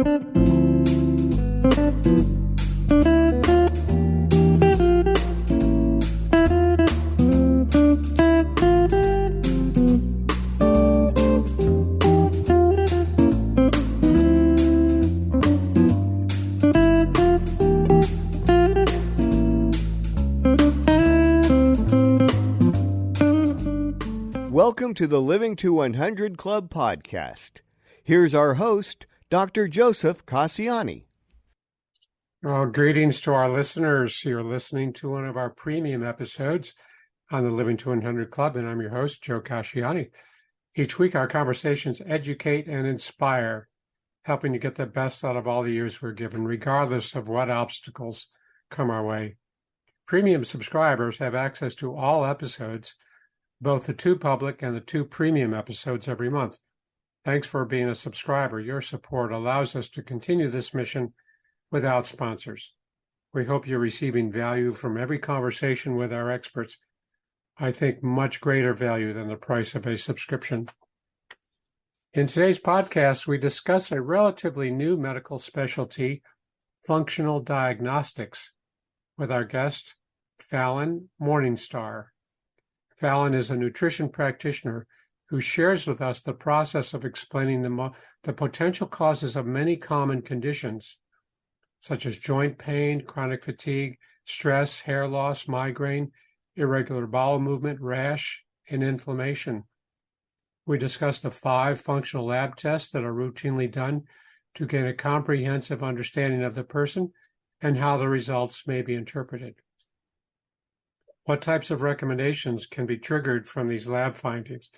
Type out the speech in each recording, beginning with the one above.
Welcome to the Living to 100 Club podcast. Here's our host, Dr. Joseph Cassiani. Well, greetings to our listeners. You're listening to one of our premium episodes on the Living to 100 Club, and I'm your host, Joe Cassiani. Each week, our conversations educate and inspire, helping to get the best out of all the years we're given, regardless of what obstacles come our way. Premium subscribers have access to all episodes, both the 2 public and the 2 premium episodes every month. Thanks for being a subscriber. Your support allows us to continue this mission without sponsors. We hope you're receiving value from every conversation with our experts. I think much greater value than the price of a subscription. In today's podcast, we discuss a relatively new medical specialty, functional diagnostics, with our guest, Falyn Morningstar. Falyn is a nutrition practitioner who shares with us the process of explaining the potential causes of many common conditions, such as joint pain, chronic fatigue, stress, hair loss, migraine, irregular bowel movement, rash, and inflammation. We discuss the 5 functional lab tests that are routinely done to gain a comprehensive understanding of the person and how the results may be interpreted. What types of recommendations can be triggered from these lab findings?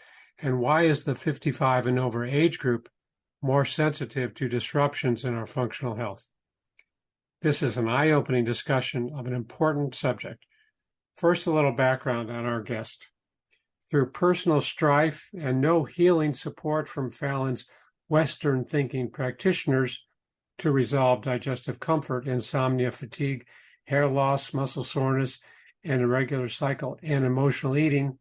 And why is the 55 and over age group more sensitive to disruptions in our functional health? This is an eye-opening discussion of an important subject. First, a little background on our guest. Through personal strife and no healing support from Falyn's Western thinking practitioners to resolve digestive comfort, insomnia, fatigue, hair loss, muscle soreness, and irregular cycle and emotional eating,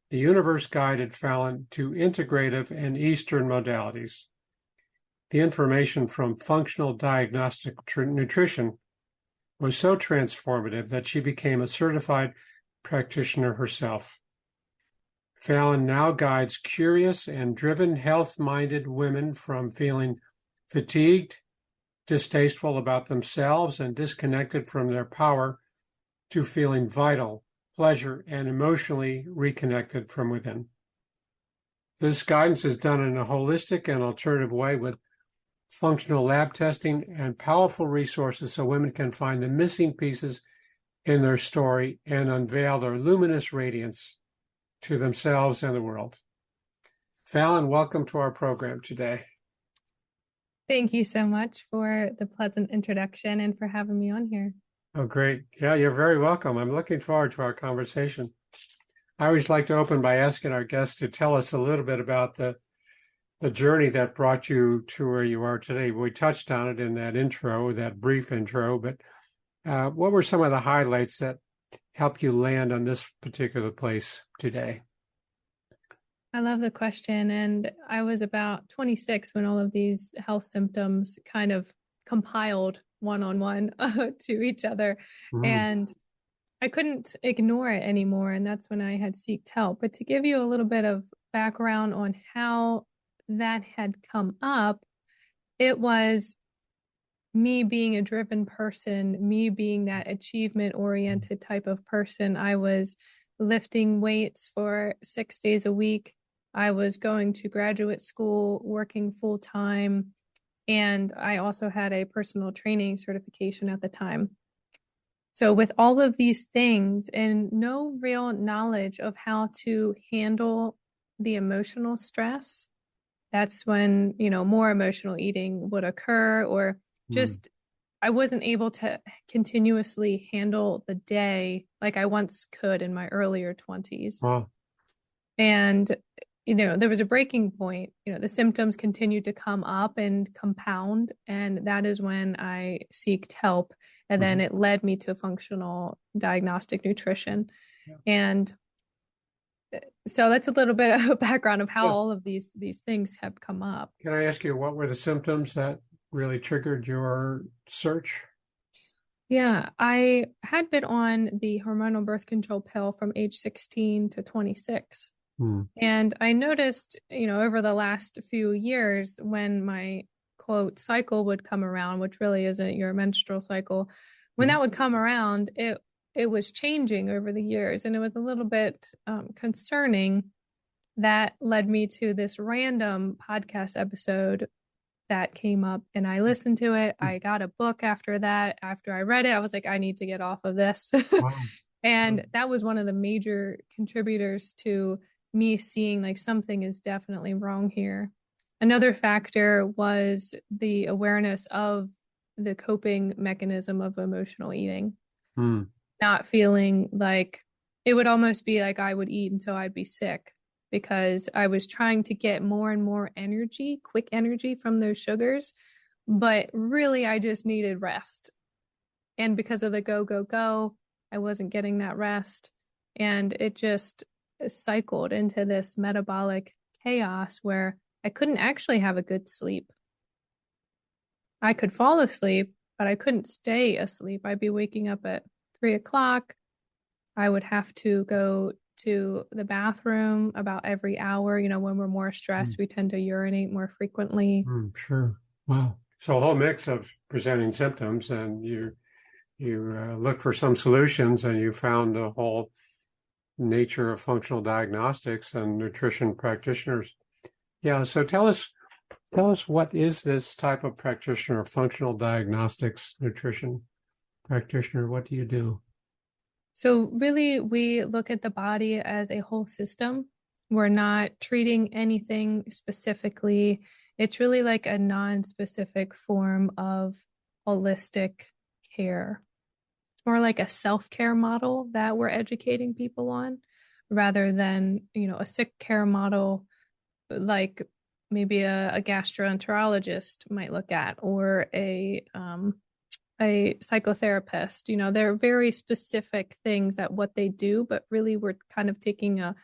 the universe guided Falyn to integrative and Eastern modalities. The information from Functional Diagnostic Nutrition was so transformative that she became a certified practitioner herself. Falyn now guides curious and driven, health-minded women from feeling fatigued, distasteful about themselves, and disconnected from their power to feeling vital, pleasure, and emotionally reconnected from within. This guidance is done in a holistic and alternative way with functional lab testing and powerful resources so women can find the missing pieces in their story and unveil their luminous radiance to themselves and the world. Falyn, welcome to our program today. Thank you so much for the pleasant introduction and for having me on here. Oh, great. Yeah, you're very welcome. I'm looking forward to our conversation. I always like to open by asking our guests to tell us a little bit about the journey that brought you to where you are today. We touched on it in that brief intro, but what were some of the highlights that helped you land on this particular place today? I love the question. And I was about 26 when all of these health symptoms kind of compiled one-on-one to each other. And I couldn't ignore it anymore. And that's when I had sought help. But to give you a little bit of background on how that had come up, it was me being a driven person, me being that achievement-oriented type of person. I was lifting weights for 6 days a week. I was going to graduate school, working full-time. And I also had a personal training certification at the time. So with all of these things and no real knowledge of how to handle the emotional stress, that's when, more emotional eating would occur, or just I wasn't able to continuously handle the day like I once could in my earlier 20s. Wow. And there was a breaking point. The symptoms continued to come up and compound. And that is when I sought help. And then it led me to functional diagnostic nutrition. Yeah. And so that's a little bit of a background of how all of these things have come up. Can I ask you, what were the symptoms that really triggered your search? Yeah, I had been on the hormonal birth control pill from age 16 to 26. And I noticed, over the last few years when my quote cycle would come around, which really isn't your menstrual cycle, when that would come around, it was changing over the years. And it was a little bit concerning. That led me to this random podcast episode that came up, and I listened to it. I got a book after that. After I read it, I was like, I need to get off of this. Wow. And that was one of the major contributors to me seeing like something is definitely wrong here. Another factor was the awareness of the coping mechanism of emotional eating. Not feeling like it would almost be like I would eat until I'd be sick, because I was trying to get more and more energy, quick energy from those sugars. But really, I just needed rest. And because of the go, go, go, I wasn't getting that rest. And it just cycled into this metabolic chaos where I couldn't actually have a good sleep. I could fall asleep, but I couldn't stay asleep. I'd be waking up at 3:00. I would have to go to the bathroom about every hour. When we're more stressed, we tend to urinate more frequently. Sure. Wow. So a whole mix of presenting symptoms, and you look for some solutions, and you found the whole nature of functional diagnostics and nutrition practitioners. Yeah. So tell us what is this type of practitioner, functional diagnostics nutrition practitioner? What do you do? So really, we look at the body as a whole system. We're not treating anything specifically. It's really like a non-specific form of holistic care. It's more like a self-care model that we're educating people on, rather than, a sick care model like maybe a gastroenterologist might look at, or a psychotherapist. They're very specific things at what they do, but really we're kind of taking a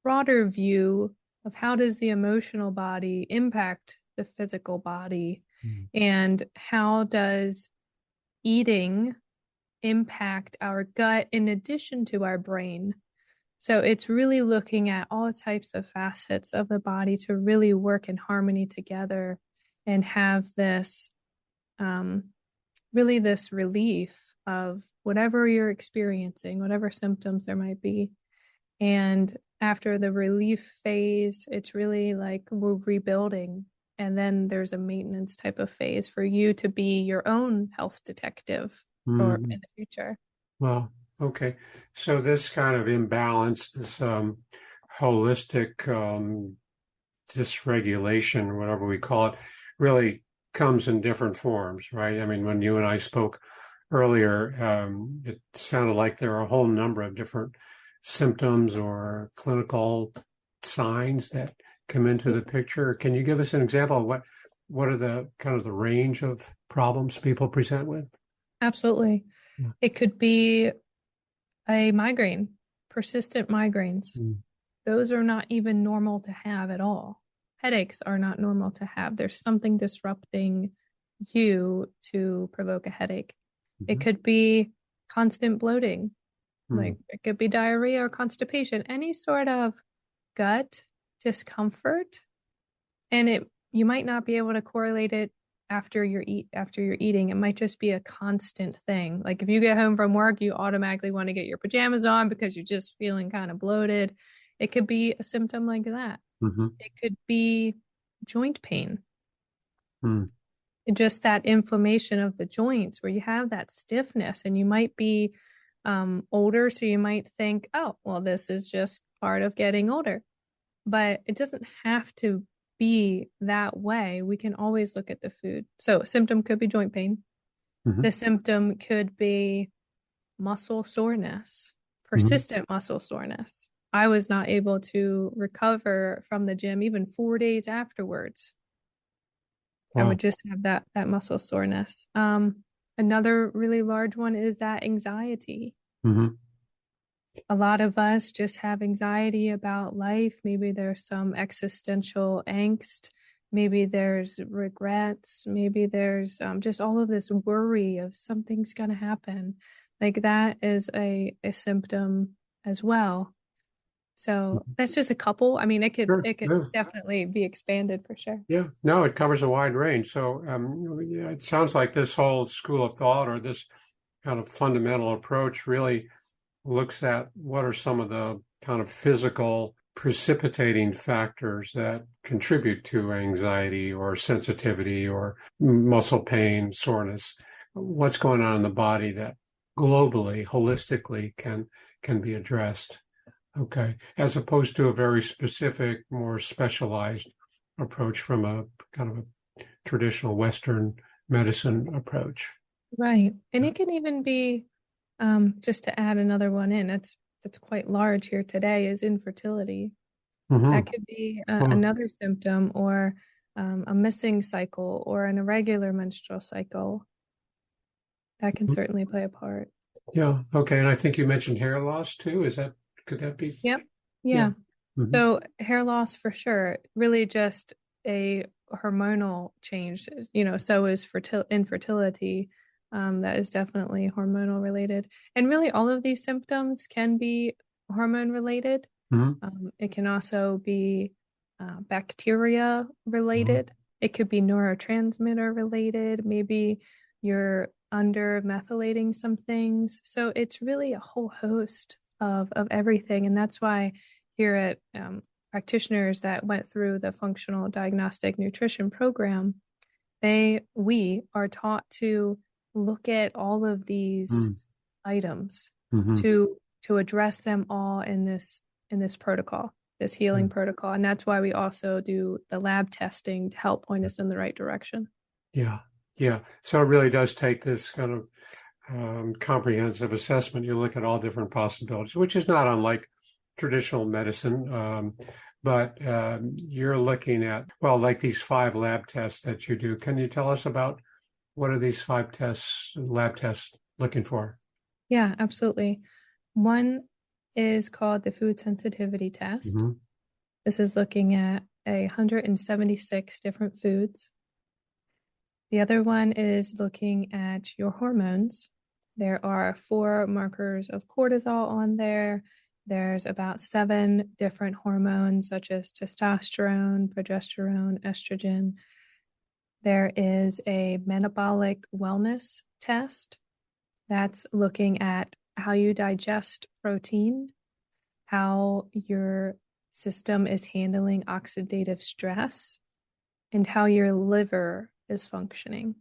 broader view of how does the emotional body impact the physical body, and how does eating impact our gut in addition to our brain. So it's really looking at all types of facets of the body to really work in harmony together and have this really this relief of whatever you're experiencing, whatever symptoms there might be. And after the relief phase, it's really like we're rebuilding. And then there's a maintenance type of phase for you to be your own health detective or in the future. Well, okay. So this kind of imbalance, this holistic dysregulation, whatever we call it, really comes in different forms, right? I mean, when you and I spoke earlier, it sounded like there are a whole number of different symptoms or clinical signs that come into the picture. Can you give us an example of what are the kind of the range of problems people present with? Absolutely. Yeah. It could be a migraine, persistent migraines. Those are not even normal to have at all. Headaches are not normal to have. There's something disrupting you to provoke a headache. It could be constant bloating. Like it could be diarrhea or constipation, any sort of gut discomfort. And you might not be able to correlate it after you're eating. It might just be a constant thing. Like if you get home from work, you automatically want to get your pajamas on because you're just feeling kind of bloated. It could be a symptom like that. It could be joint pain. Just that inflammation of the joints where you have that stiffness, and you might be older. So you might think, oh, well, this is just part of getting older, but it doesn't have to be that way. We can always look at the food. So a symptom could be joint pain. The symptom could be muscle soreness, persistent muscle soreness. I was not able to recover from the gym even 4 days afterwards. Wow. I would just have that muscle soreness. Another really large one is that anxiety. A lot of us just have anxiety about life. Maybe there's some existential angst Maybe there's regrets. Maybe there's just all of this worry of something's going to happen. Like that is a symptom as well. So that's just a couple. I mean, it could definitely be expanded for sure. Yeah, no, it covers a wide range. So it sounds like this whole school of thought or this kind of fundamental approach really looks at what are some of the kind of physical precipitating factors that contribute to anxiety or sensitivity or muscle pain, soreness. What's going on in the body that globally, holistically can be addressed. Okay, as opposed to a very specific, more specialized approach from a kind of a traditional Western medicine approach. Right. And it can even be, just to add another one in, that's quite large here today, is infertility. Mm-hmm. That could be another symptom, or a missing cycle, or an irregular menstrual cycle. That can certainly play a part. Yeah. Okay. And I think you mentioned hair loss too. Could that be? Yep. Yeah. Mm-hmm. So hair loss for sure, really just a hormonal change, so is infertility. That is definitely hormonal related. And really all of these symptoms can be hormone related. Mm-hmm. It can also be bacteria related. Mm-hmm. It could be neurotransmitter related. Maybe you're under methylating some things. So it's really a whole host of everything. And that's why here at practitioners that went through the Functional Diagnostic Nutrition program, we are taught to look at all of these items to address them all in this protocol, this healing protocol. And that's why we also do the lab testing to help point us in the right direction. Yeah. Yeah. So it really does take this kind of comprehensive assessment. You look at all different possibilities, which is not unlike traditional medicine. But you're looking at, like these 5 lab tests that you do. Can you tell us about what are these 5 lab tests looking for? Yeah, absolutely. One is called the food sensitivity test. Mm-hmm. This is looking at 176 different foods. The other one is looking at your hormones. There are 4 markers of cortisol on there. There's about 7 different hormones, such as testosterone, progesterone, estrogen. There is a metabolic wellness test that's looking at how you digest protein, how your system is handling oxidative stress, and how your liver is functioning.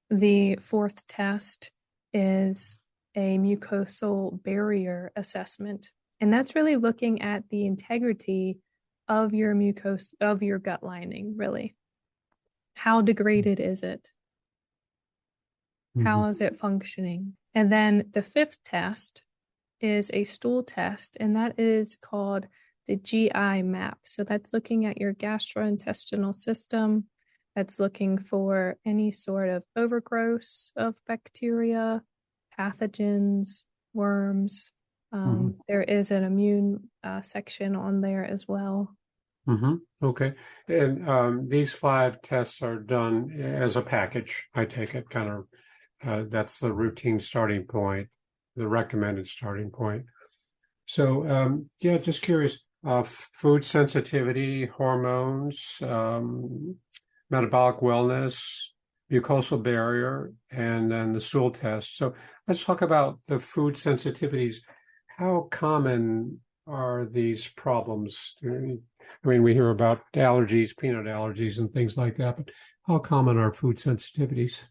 The 4th test is a mucosal barrier assessment. And that's really looking at the integrity of your of your gut lining, really. How degraded is it? How is it functioning? And then the 5th test is a stool test, and that is called the GI map. So that's looking at your gastrointestinal system. That's looking for any sort of overgrowth of bacteria, pathogens, worms. There is an immune section on there as well. Okay. And these 5 tests are done as a package, I take it, kind of, that's the routine starting point, the recommended starting point. So, just curious, food sensitivity, hormones, metabolic wellness, mucosal barrier, and then the stool test. So let's talk about the food sensitivities. How common are these problems? I mean, we hear about allergies, peanut allergies, and things like that, but how common are food sensitivities?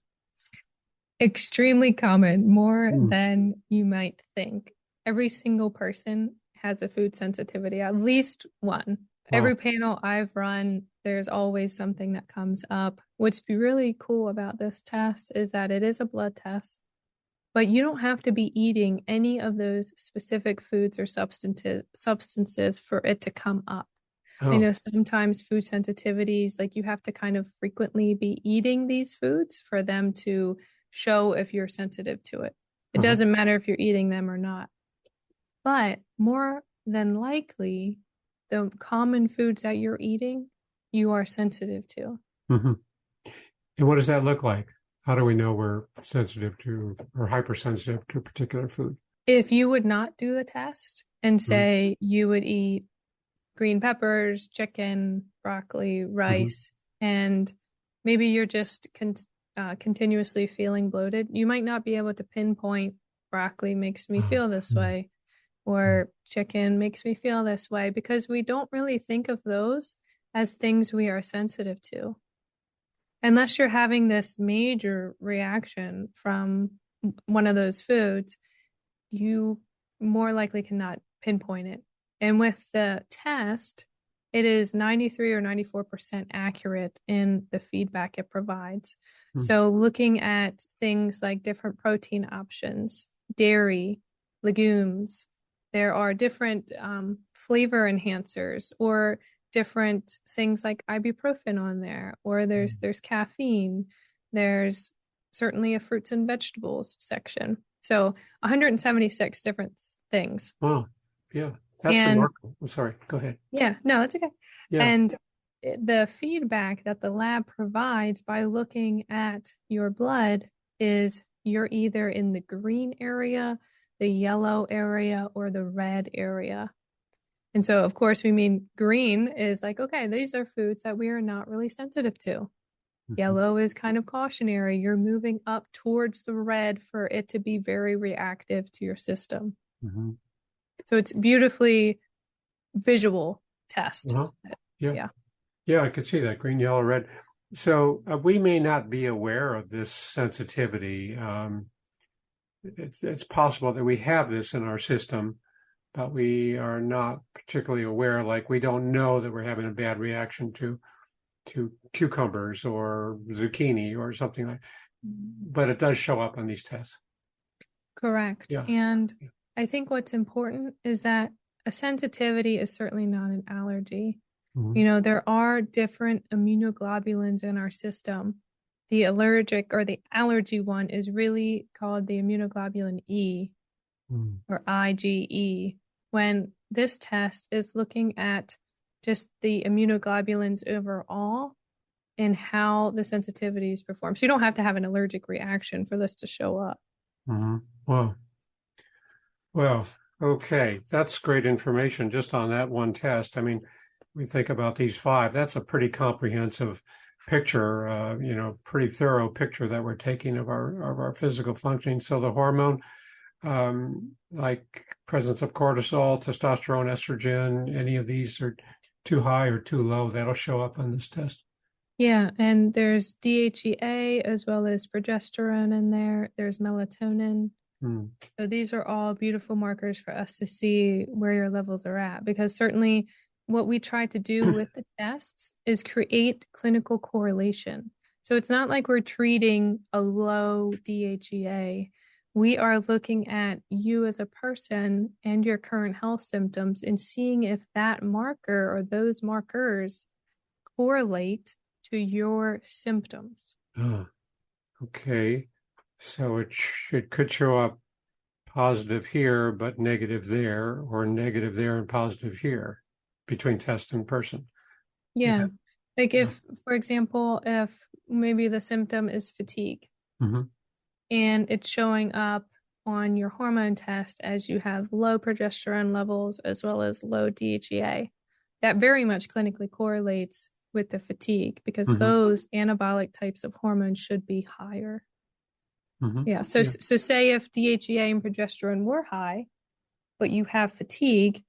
Extremely common, more than you might think. Every single person has a food sensitivity, at least one. Wow. Every panel I've run, there's always something that comes up. What's really cool about this test is that it is a blood test, but you don't have to be eating any of those specific foods or substances for it to come up. Oh. I know sometimes food sensitivities, like you have to kind of frequently be eating these foods for them to show if you're sensitive to it. It doesn't matter if you're eating them or not. But more than likely, the common foods that you're eating, you are sensitive to. Mm-hmm. And what does that look like? How do we know we're sensitive to or hypersensitive to a particular food? If you would not do the test and say you would eat green peppers, chicken, broccoli, rice, and maybe you're just continuously feeling bloated, you might not be able to pinpoint broccoli makes me feel this way or chicken makes me feel this way, because we don't really think of those as things we are sensitive to. Unless you're having this major reaction from one of those foods, you more likely cannot pinpoint it. And with the test, it is 93 or 94% accurate in the feedback it provides. So looking at things like different protein options, dairy, legumes, there are different flavor enhancers or different things like ibuprofen on there, or there's caffeine, there's certainly a fruits and vegetables section. So 176 different things. Wow. Yeah. That's remarkable. I'm sorry. Go ahead. Yeah, no, that's okay. Yeah. And the feedback that the lab provides by looking at your blood is you're either in the green area, the yellow area, or the red area. And so, of course, we mean green is like, okay, these are foods that we are not really sensitive to. Yellow is kind of cautionary. You're moving up towards the red for it to be very reactive to your system. So it's beautifully visual test. Yeah, I could see that green, yellow, red. So we may not be aware of this sensitivity. It's possible that we have this in our system, but we are not particularly aware. Like we don't know that we're having a bad reaction to cucumbers or zucchini or something like. But it does show up on these tests. Correct. Yeah. And I think what's important is that a sensitivity is certainly not an allergy. You know, there are different immunoglobulins in our system. The allergic or the allergy one is really called the immunoglobulin E or IgE, when this test is looking at just the immunoglobulins overall and how the sensitivities perform. So you don't have to have an allergic reaction for this to show up. Well, okay. That's great information just on that one test. I mean, we think about these 5, that's a pretty comprehensive picture, pretty thorough picture that we're taking of our physical functioning. So the hormone, like presence of cortisol, testosterone, estrogen, any of these are too high or too low, that'll show up on this test. Yeah, and there's DHEA as well as progesterone in there. There's melatonin. So these are all beautiful markers for us to see where your levels are at, because certainly what we try to do with the tests is create clinical correlation. So it's not like we're treating a low DHEA. We are looking at you as a person and your current health symptoms and seeing if that marker or those markers correlate to your symptoms. Okay. So it could show up positive here, but negative there, or negative there and positive here between test and person. Yeah. Like if, for example, if maybe the symptom is fatigue and it's showing up on your hormone test as you have low progesterone levels as well as low DHEA, that very much clinically correlates with the fatigue, because those anabolic types of hormones should be higher. So say if DHEA and progesterone were high, but you have fatigue,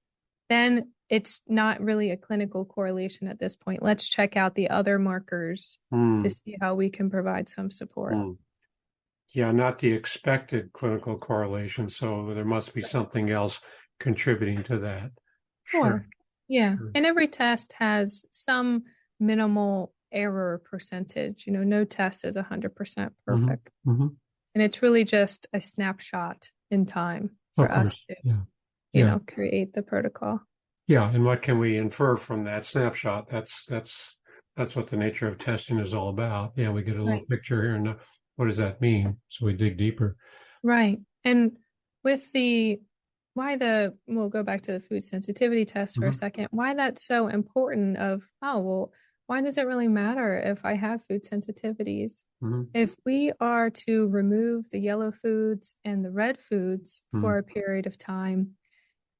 then it's not really a clinical correlation at this point. Let's check out the other markers to see how we can provide some support. Yeah, not the expected clinical correlation. So there must be something else contributing to that. Sure. Yeah. Sure. And every test has some minimal error percentage. No test is 100% perfect. And it's really just a snapshot in time for us to, create the protocol. Yeah. And what can we infer from that snapshot? That's what the nature of testing is all about. Yeah. We get a little picture here, and what does that mean? So we dig deeper. Right. And with we'll go back to the food sensitivity test for a second, why that's so important why does it really matter if I have food sensitivities? Mm-hmm. If we are to remove the yellow foods and the red foods for a period of time,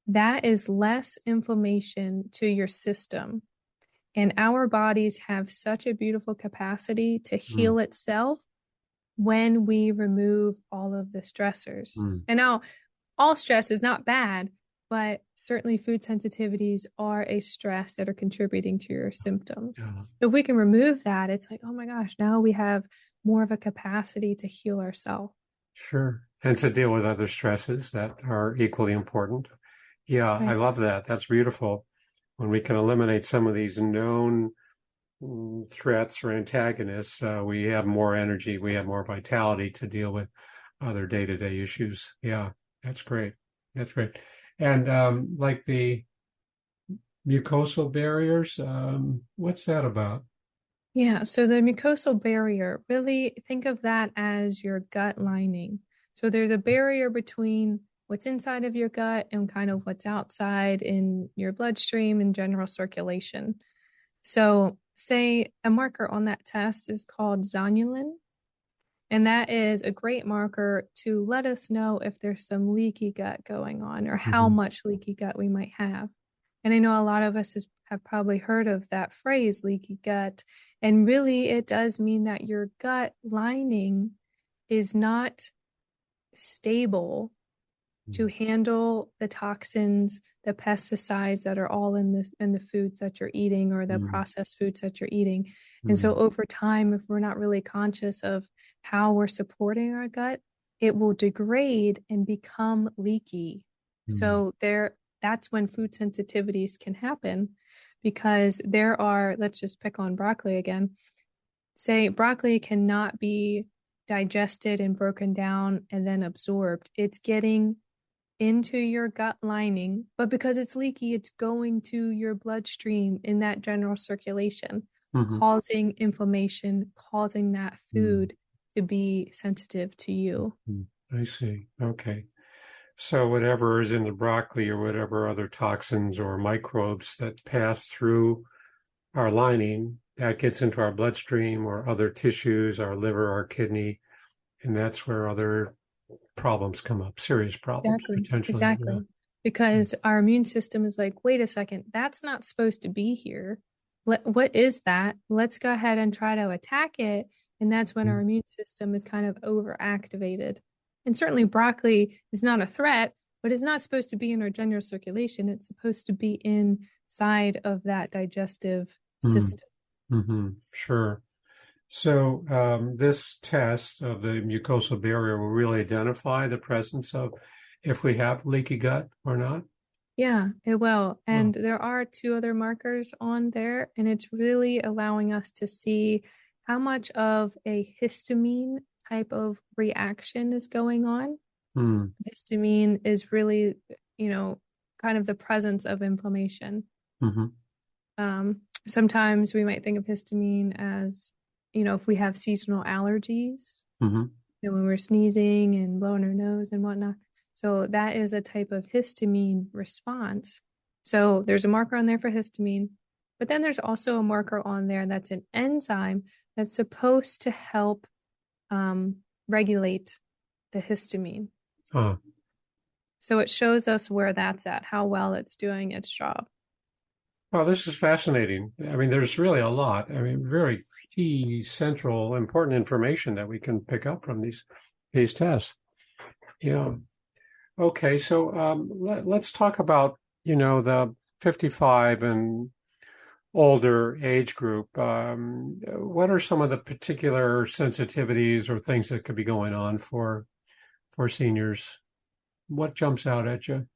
that is less inflammation to your system. And our bodies have such a beautiful capacity to heal itself when we remove all of the stressors. And now, all stress is not bad, but certainly food sensitivities are a stress that are contributing to your symptoms. Yeah. If we can remove that, it's like, oh my gosh, now we have more of a capacity to heal ourselves. Sure. And to deal with other stresses that are equally important. Yeah, Right. I love that. That's beautiful. When we can eliminate some of these known threats or antagonists, we have more energy, we have more vitality to deal with other day-to-day issues. Yeah, that's great. That's great. And like the mucosal barriers, what's that about? Yeah, so the mucosal barrier, really think of that as your gut lining. So there's a barrier between what's inside of your gut and kind of what's outside in your bloodstream and general circulation. So say a marker on that test is called zonulin, and that is a great marker to let us know if there's some leaky gut going on or how much leaky gut we might have. And I know a lot of us have probably heard of that phrase, leaky gut. And really, it does mean that your gut lining is not stable to handle the toxins, the pesticides that are all in the foods that you're eating or the processed foods that you're eating. And so over time, if we're not really conscious of how we're supporting our gut, it will degrade and become leaky. So that's when food sensitivities can happen, because there are, let's just pick on broccoli again. Say broccoli cannot be digested and broken down and then absorbed. It's getting into your gut lining, but because it's leaky, it's going to your bloodstream in that general circulation, causing inflammation, causing that food to be sensitive to you. I see. Okay. So whatever is in the broccoli or whatever other toxins or microbes that pass through our lining, that gets into our bloodstream or other tissues, our liver, our kidney, and that's where other problems come up, serious problems potentially. Exactly. Yeah. Because our immune system is like, wait a second, that's not supposed to be here. What is that? Let's go ahead and try to attack it. And that's when our immune system is kind of overactivated. And certainly broccoli is not a threat, but it's not supposed to be in our general circulation. It's supposed to be inside of that digestive system. Sure. So this test of the mucosal barrier will really identify the presence of if we have leaky gut or not? Yeah, it will. And there are 2 other markers on there, and it's really allowing us to see how much of a histamine type of reaction is going on. Histamine is really, kind of the presence of inflammation. Sometimes we might think of histamine as, if we have seasonal allergies, when we're sneezing and blowing our nose and whatnot. So that is a type of histamine response. So there's a marker on there for histamine, but then there's also a marker on there that's an enzyme that's supposed to help regulate the histamine. So it shows us where that's at, how well it's doing its job. Well, this is fascinating. I mean, there's really a lot. I mean, very key, central, important information that we can pick up from these tests. Yeah. Okay, so let's talk about, the 55 and older age group. What are some of the particular sensitivities or things that could be going on for seniors? What jumps out at you?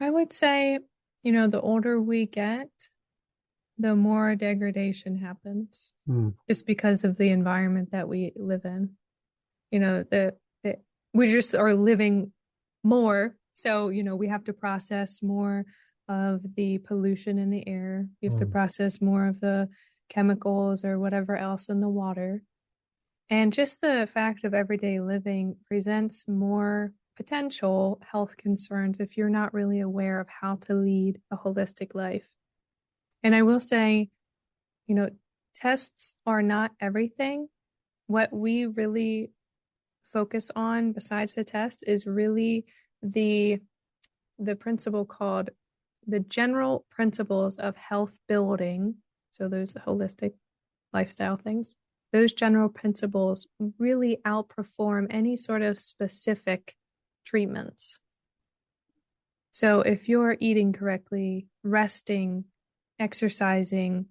I would say, the older we get, the more degradation happens, just because of the environment that we live in. We just are living more. So, we have to process more of the pollution in the air. We have to process more of the chemicals or whatever else in the water. And just the fact of everyday living presents more potential health concerns if you're not really aware of how to lead a holistic life. And I will say, tests are not everything. What we really focus on besides the test is really the principle called the general principles of health building. So those holistic lifestyle things, those general principles really outperform any sort of specific treatments. So if you're eating correctly, resting, exercising,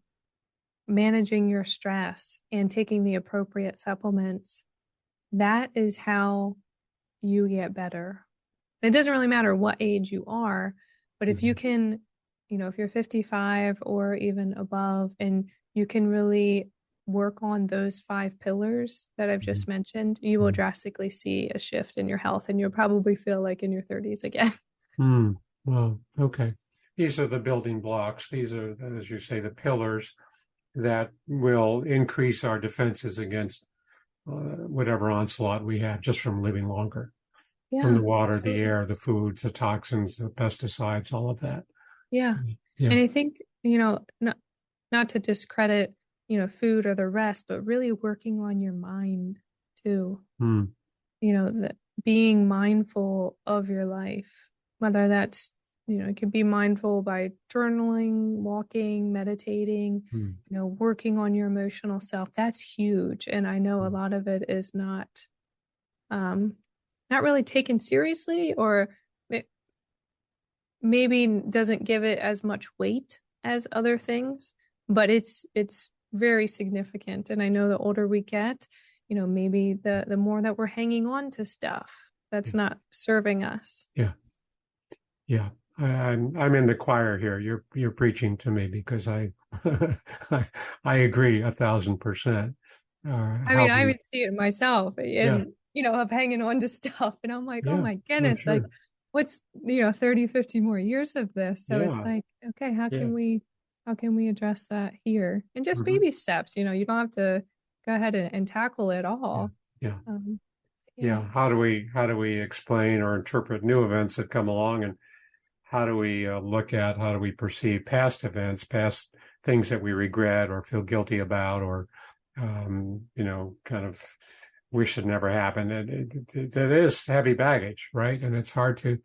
managing your stress, and taking the appropriate supplements, that is how you get better. It doesn't really matter what age you are, but if you can, if you're 55 or even above, and you can really work on those 5 pillars that I've just mentioned, you will drastically see a shift in your health, and you'll probably feel like in your 30s again. Well, okay. These are the building blocks. These are, as you say, the pillars that will increase our defenses against whatever onslaught we have just from living longer. From the water, absolutely. The air, the foods, the toxins, the pesticides, all of that. Yeah. And I think, not to discredit, food or the rest, but really working on your mind too. That being mindful of your life, whether that's, it could be mindful by journaling, walking, meditating, working on your emotional self. That's huge. And I know a lot of it is not really taken seriously, or maybe doesn't give it as much weight as other things, but it's very significant. And I know the older we get, maybe the more that we're hanging on to stuff that's not serving us. Yeah. I'm in the choir here. You're preaching to me, because I agree 1,000%. I would see it myself, and of hanging on to stuff, and I'm like, oh my goodness, sure. Like what's 30, 50 more years of this? So it's like, okay, how can we address that here? And just baby steps. You don't have to go ahead and tackle it all. How do we explain or interpret new events that come along, and how do we perceive past events, past things that we regret or feel guilty about, or kind of wish it never happened? That is heavy baggage, right? And it's hard to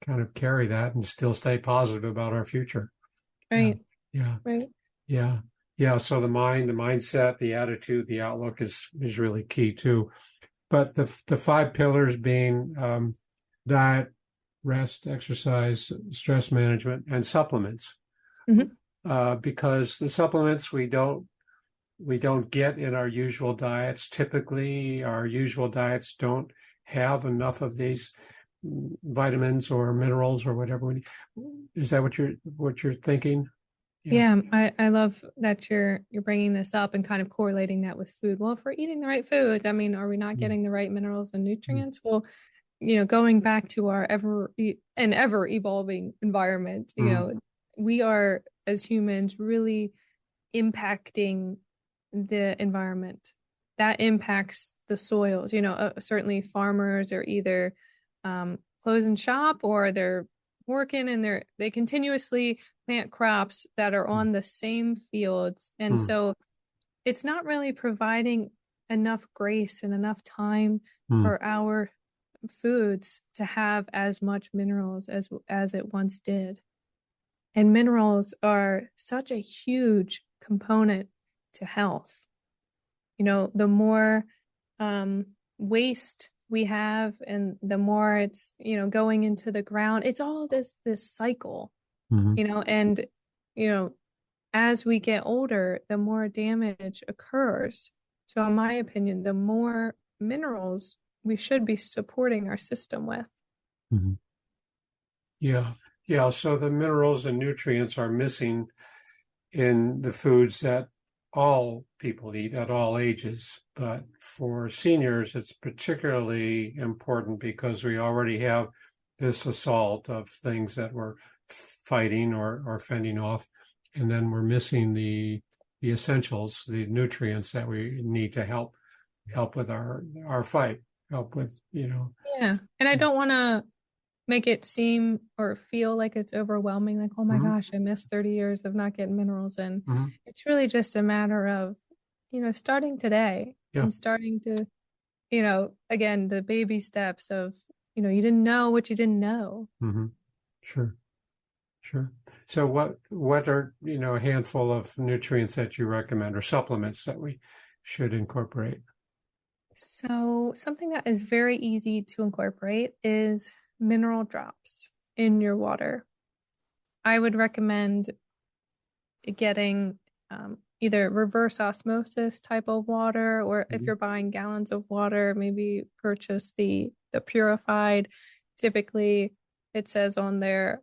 kind of carry that and still stay positive about our future. Right. Right. Yeah. So the mind, the mindset, the attitude, the outlook is really key too. But the 5 pillars being diet, rest, exercise, stress management, and supplements. Because the supplements we don't get in our usual diets. Typically, our usual diets don't have enough of these vitamins or minerals or whatever we need. Is that what you're thinking? Yeah, I love that you're bringing this up and kind of correlating that with food. Well, if we're eating the right foods, are we not getting the right minerals and nutrients? Well, going back to our ever evolving environment, we are, as humans, really impacting the environment. That impacts the soils. Certainly farmers are either closing shop, or they're working, and they continuously plant crops that are on the same fields. And so it's not really providing enough grace and enough time for our foods to have as much minerals as it once did. And minerals are such a huge component to health. The more waste we have, and the more it's going into the ground, it's all this cycle. And as we get older, the more damage occurs. So in my opinion, the more minerals we should be supporting our system with. Yeah. So the minerals and nutrients are missing in the foods that all people eat at all ages. But for seniors, it's particularly important, because we already have this assault of things that we're fighting or fending off. And then we're missing the essentials, the nutrients that we need to help with our fight, help with, Yeah. And I don't want to make it seem or feel like it's overwhelming, like, oh my gosh, I missed 30 years of not getting minerals in. It's really just a matter of, starting today and starting to, again, the baby steps of, you didn't know what you didn't know. Sure. So what are, a handful of nutrients that you recommend or supplements that we should incorporate? So something that is very easy to incorporate is mineral drops in your water. I would recommend getting either reverse osmosis type of water, or if you're buying gallons of water, maybe purchase the purified. Typically, it says on there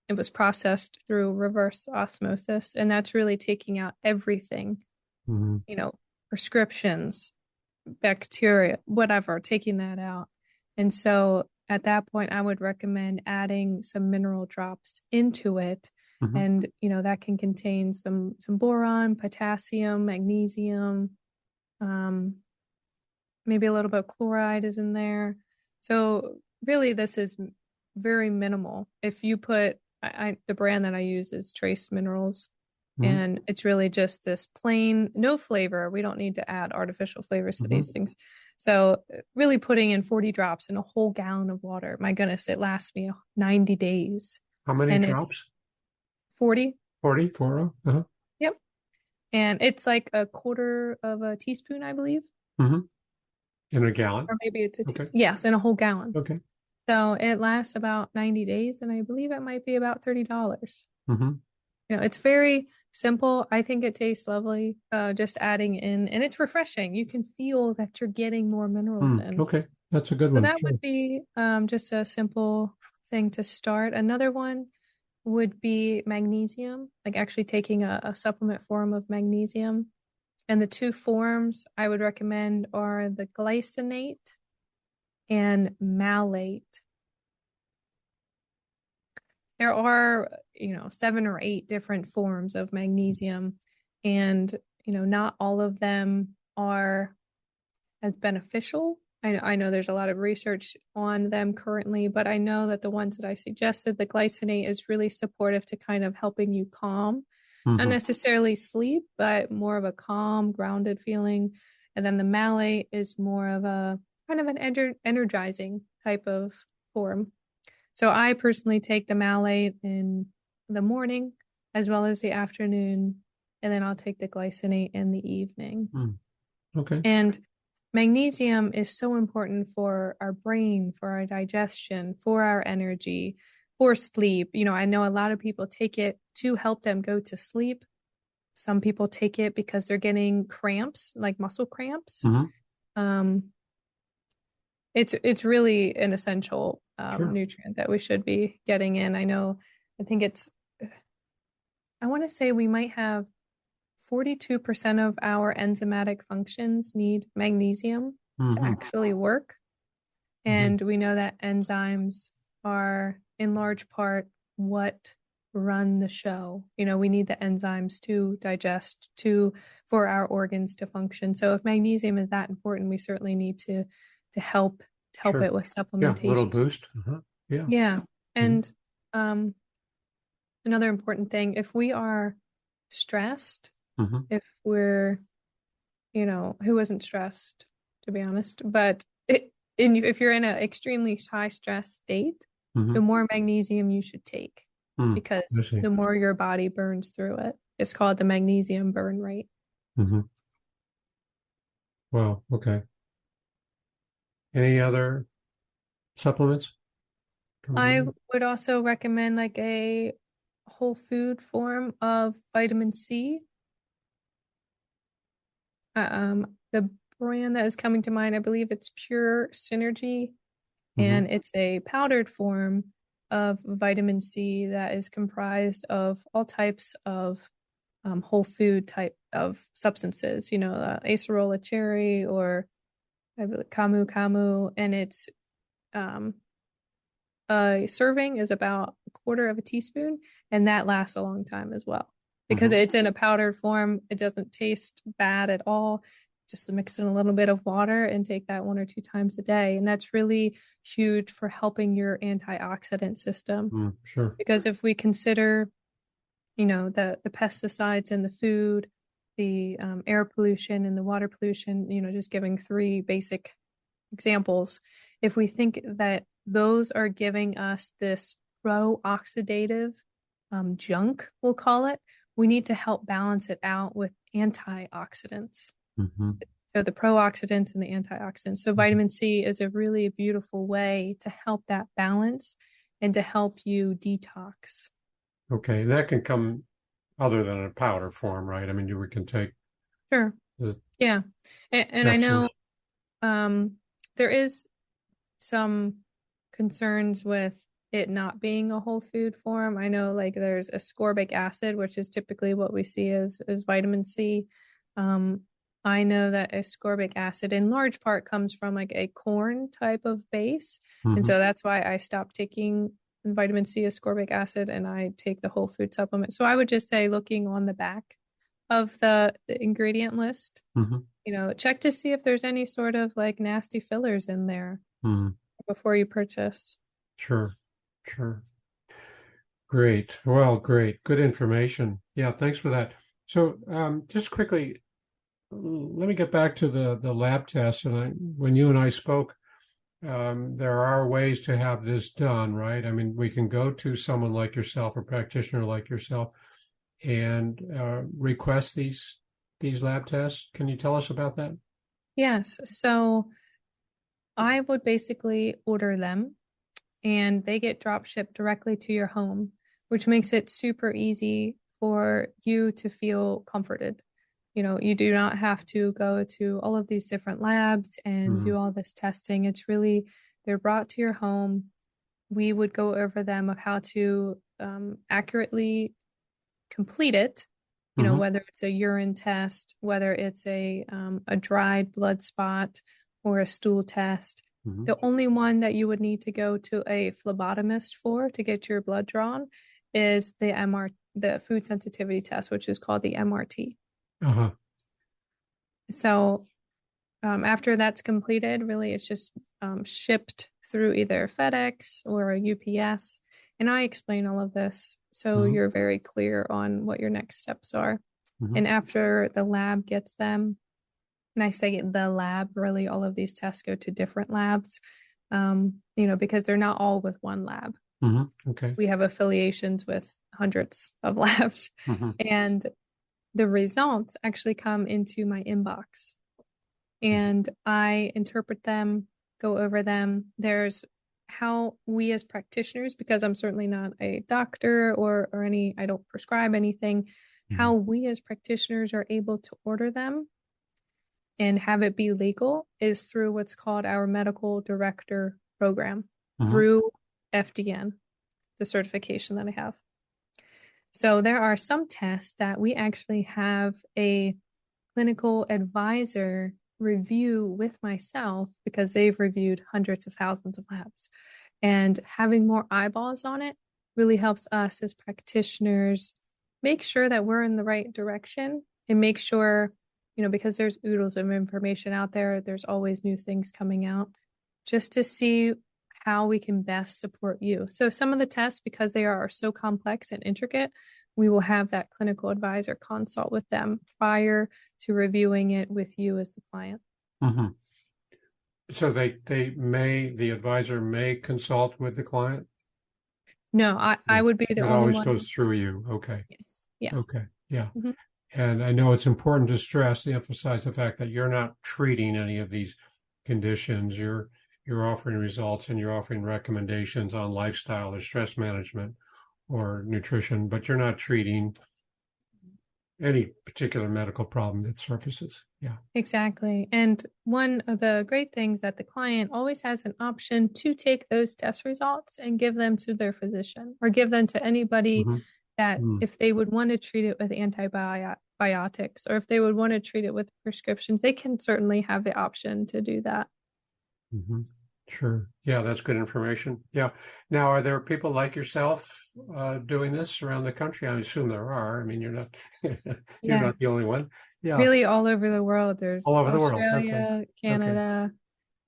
it was processed through reverse osmosis, and that's really taking out everything, prescriptions, bacteria, whatever, taking that out. And so at that point, I would recommend adding some mineral drops into it. And, that can contain some boron, potassium, magnesium, maybe a little bit of chloride is in there. So really, this is very minimal. If you put, the brand that I use is Trace Minerals, and it's really just this plain, no flavor. We don't need to add artificial flavors to these things. So really putting in 40 drops in a whole gallon of water, my goodness, it lasts me 90 days. How many drops? 40. 40? 40? Yep. And it's like a quarter of a teaspoon, I believe. In a gallon? Or maybe it's yes, in a whole gallon. Okay. So it lasts about 90 days, and I believe it might be about $30. It's very simple. I think it tastes lovely, just adding in, and it's refreshing. You can feel that you're getting more minerals in. Okay, that's a good one. So that would be just a simple thing to start. Another one would be magnesium, like actually taking a supplement form of magnesium. And the two forms I would recommend are the glycinate and malate. There are, 7 or 8 different forms of magnesium, and, not all of them are as beneficial. I know there's a lot of research on them currently, but I know that the ones that I suggested, the glycinate is really supportive to kind of helping you calm, not necessarily sleep, but more of a calm, grounded feeling. And then the malate is more of a kind of an energizing type of form. So I personally take the malate in the morning as well as the afternoon, and then I'll take the glycinate in the evening. Okay. And magnesium is so important for our brain, for our digestion, for our energy, for sleep. I know a lot of people take it to help them go to sleep. Some people take it because they're getting cramps, like muscle cramps. It's really an essential nutrient that we should be getting in. I want to say we might have 42% of our enzymatic functions need magnesium to actually work. And we know that enzymes are in large part what run the show. We need the enzymes to digest, for our organs to function. So if magnesium is that important, we certainly need to help it with supplementation. Yeah, a little boost. Yeah. And another important thing, if we are stressed, if we're, who isn't stressed, to be honest, but if you're in an extremely high stress state, the more magnesium you should take, because the more your body burns through it. It's called the magnesium burn rate. Wow. Okay. Any other supplements? I would also recommend like a whole food form of vitamin C. The brand that is coming to mind, I believe it's Pure Synergy, and it's a powdered form of vitamin C that is comprised of all types of whole food type of substances, acerola cherry or I believe camu, and it's a serving is about a quarter of a teaspoon, and that lasts a long time as well because it's in a powdered form. It doesn't taste bad at all. just mix in a little bit of water and take that 1 or 2 times a day. And that's really huge for helping your antioxidant system. Sure. Because if we consider, the pesticides in the food, the air pollution and the water pollution, just giving 3 basic examples, if we think that those are giving us this pro-oxidative junk, we'll call it, we need to help balance it out with antioxidants. So the pro-oxidants and the antioxidants. So vitamin C is a really beautiful way to help that balance and to help you detox. Okay, that can come other than a powder form, right? I mean, we can take. Sure. Yeah. And I know there is some concerns with it not being a whole food form. I know like there's ascorbic acid, which is typically what we see as vitamin C. I know that ascorbic acid in large part comes from like a corn type of base. And so that's why I stopped taking vitamin C ascorbic acid and I take the whole food supplement. So I would just say looking on the back of the ingredient list, check to see if there's any sort of like nasty fillers in there before you purchase. Sure. Great. Well, great. Good information. Yeah, thanks for that. So just quickly, let me get back to the lab tests. And when you and I spoke, there are ways to have this done, right? I mean, we can go to someone like yourself, a practitioner like yourself, and request these lab tests. Can you tell us about that? Yes. So I would basically order them and they get drop shipped directly to your home, which makes it super easy for you to feel comforted. You do not have to go to all of these different labs and do all this testing. It's really, they're brought to your home. We would go over them of how to accurately complete it, whether it's a urine test, whether it's a dried blood spot or a stool test. The only one that you would need to go to a phlebotomist for to get your blood drawn is the food sensitivity test, which is called the MRT. So after that's completed, really it's just shipped through either FedEx or a UPS. And I explain all of this so you're very clear on what your next steps are. And after the lab gets them, and I say the lab, really all of these tests go to different labs, because they're not all with one lab. Okay. We have affiliations with hundreds of labs. And the results actually come into my inbox and I interpret them, go over them. There's how we as practitioners, because I'm certainly not a doctor or I don't prescribe anything, how we as practitioners are able to order them and have it be legal is through what's called our medical director program through FDN, the certification that I have. So there are some tests that we actually have a clinical advisor review with myself because they've reviewed hundreds of thousands of labs. And having more eyeballs on it really helps us as practitioners make sure that we're in the right direction and make sure, because there's oodles of information out there, there's always new things coming out, just to see how we can best support you. So some of the tests, because they are so complex and intricate, we will have that clinical advisor consult with them prior to reviewing it with you as the client. So the advisor may consult with the client? No, I would be the only one. It always goes through you. Okay. Yes. Yeah. Okay. Yeah. And I know it's important to emphasize the fact that you're not treating any of these conditions. You're offering results and you're offering recommendations on lifestyle or stress management or nutrition, but you're not treating any particular medical problem that surfaces. Yeah. Exactly. And one of the great things that the client always has an option to take those test results and give them to their physician or give them to anybody that if they would want to treat it with antibiotics or if they would want to treat it with prescriptions, they can certainly have the option to do that. Sure. Yeah, that's good information. Yeah. Now, are there people like yourself doing this around the country? I assume there are. I mean, you're not you're not the only one. Yeah. Really all over the world. There's All over the world. Australia, Okay. Canada.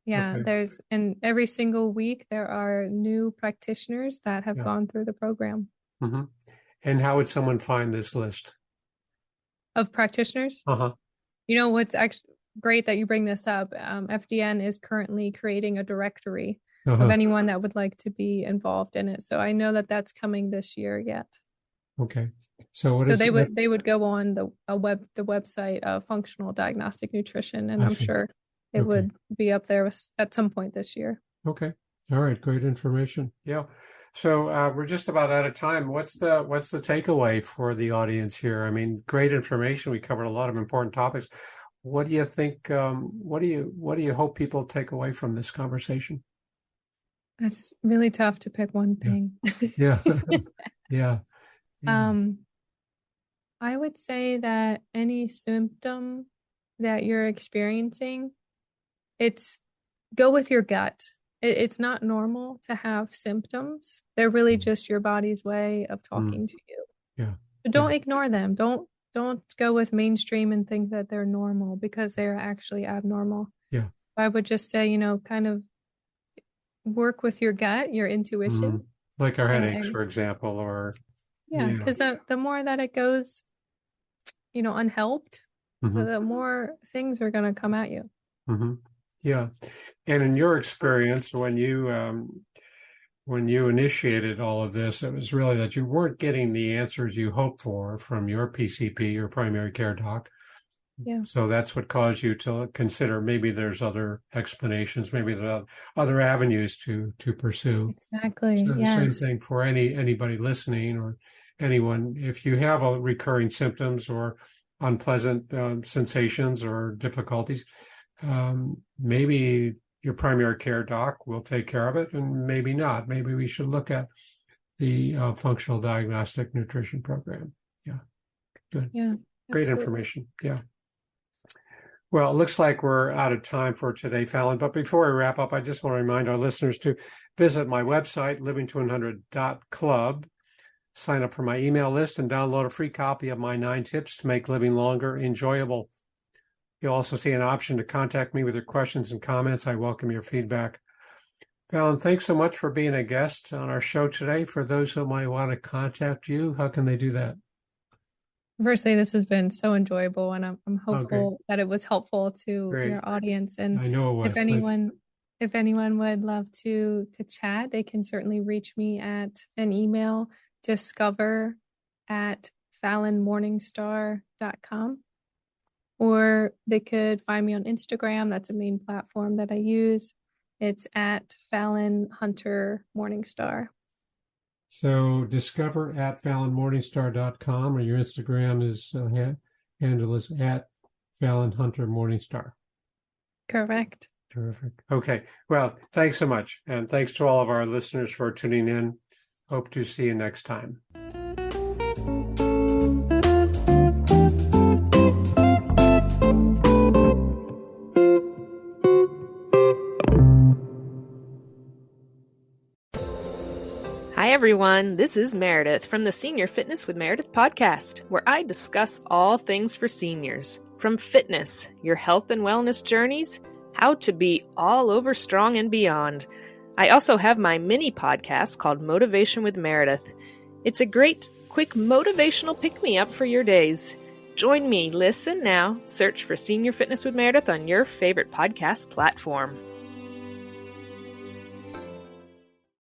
Yeah, Okay. and every single week there are new practitioners that have Yeah. gone through the program. Mm-hmm. And how would someone find this list? Of practitioners? Uh-huh. You know, what's actually great that you bring this up. FDN is currently creating a directory of anyone that would like to be involved in it. So I know that that's coming this year yet. Okay. So they would go on the website of Functional Diagnostic Nutrition, and I'm sure it would be up there at some point this year. Okay. All right. Great information. Yeah. So we're just about out of time. What's the takeaway for the audience here? I mean, great information. We covered a lot of important topics. What do you think? What do you hope people take away from this conversation? That's really tough to pick one thing. Yeah. Yeah. I would say that any symptom that you're experiencing, go with your gut. It's not normal to have symptoms. They're really just your body's way of talking to you. Yeah. So don't ignore them. Don't go with mainstream and think that they're normal, because they're actually abnormal. Yeah. I would just say, kind of work with your gut, your intuition. Like our headaches, for example, or because the more that it goes, unhelped, so the more things are going to come at you. Yeah. And in your experience, when you initiated all of this, it was really that you weren't getting the answers you hoped for from your PCP, your primary care doc. Yeah. So that's what caused you to consider maybe there's other explanations, maybe there are other avenues to pursue. Exactly. So the same thing for anybody listening or anyone. If you have recurring symptoms or unpleasant sensations or difficulties, maybe your primary care doc will take care of it, and maybe not. Maybe we should look at the Functional Diagnostic Nutrition program. Yeah. Good. Yeah. Great information. Yeah. Well, it looks like we're out of time for today, Falyn. But before we wrap up, I just want to remind our listeners to visit my website, livingto100.club, sign up for my email list, and download a free copy of my 9 tips to make living longer enjoyable. You'll also see an option to contact me with your questions and comments. I welcome your feedback. Falyn, thanks so much for being a guest on our show today. For those who might want to contact you, how can they do that? Firstly, this has been so enjoyable, and I'm hopeful that it was helpful to your audience. And I know it was. If anyone would love to chat, they can certainly reach me at an email, discover@falynmorningstar.com. Or they could find me on Instagram. That's a main platform that I use. It's at Falyn Hunter Morningstar. So discover@falynmorningstar.com, or your Instagram handle is at Falyn Hunter Morningstar. Correct. Terrific. Okay. Well, thanks so much. And thanks to all of our listeners for tuning in. Hope to see you next time. Hi, everyone. This is Meredith from the Senior Fitness with Meredith podcast, where I discuss all things for seniors, from fitness, your health and wellness journeys, how to be all over strong and beyond. I also have my mini podcast called Motivation with Meredith. It's a great, quick motivational pick-me-up for your days. Join me, listen now, search for Senior Fitness with Meredith on your favorite podcast platform.